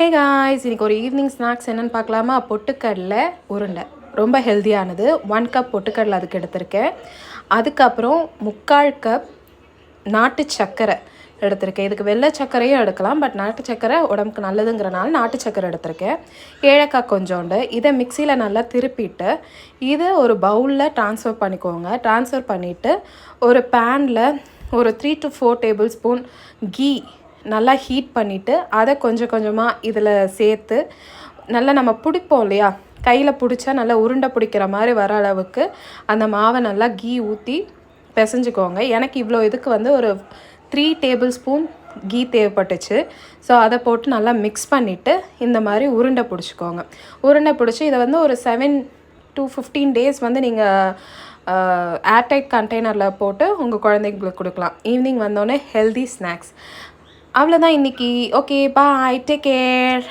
Hey guys, இன்றைக்கி ஒரு evening snacks என்னென்னு பார்க்கலாமா? பொட்டுக்கடலை உருண்டை, ரொம்ப ஹெல்த்தியானது. 1 கப் பொட்டுக்கடலை அதுக்கு எடுத்திருக்கேன். அதுக்கப்புறம் 3/4 கப் நாட்டு சர்க்கரை எடுத்திருக்கேன். இதுக்கு வெள்ளை சர்க்கரையும் எடுக்கலாம், பட் நாட்டு சர்க்கரை உடம்புக்கு நல்லதுங்கிறனால நாட்டு சர்க்கரை எடுத்திருக்கேன். ஏலக்காய் கொஞ்சோண்டு. இதை மிக்சியில் நல்லா திருப்பிட்டு இதை ஒரு பவுலில் ட்ரான்ஸ்ஃபர் பண்ணிக்கோங்க. ட்ரான்ஸ்ஃபர் பண்ணிவிட்டு ஒரு பேனில் ஒரு 3 to 4 டேபிள் ஸ்பூன் கீ நல்லா ஹீட் பண்ணிவிட்டு அதை கொஞ்சம் கொஞ்சமாக இதில் சேர்த்து நல்லா நம்ம பிடிப்போம் இல்லையா, கையில் பிடிச்சா நல்லா உருண்டை பிடிக்கிற மாதிரி வர அளவுக்கு அந்த மாவை நல்லா கீ ஊற்றி பிசைஞ்சிக்கோங்க. எனக்கு இவ்வளோ இதுக்கு ஒரு 3 டேபிள் ஸ்பூன் கீ தேவைப்பட்டுச்சு. ஸோ அதை போட்டு நல்லா மிக்ஸ் பண்ணிவிட்டு இந்த மாதிரி உருண்டை பிடிச்சிக்கோங்க. உருண்டை பிடிச்சி இதை ஒரு 7 to 15 டேஸ் நீங்கள் ஏர்டைட் கண்டெய்னரில் போட்டு உங்கள் குழந்தைங்களுக்கு கொடுக்கலாம். ஈவினிங் வந்தோடனே ஹெல்தி ஸ்நாக்ஸ். அவ்வளோதான் இன்றைக்கி. ஓகே, பாய், டேக் கேர்.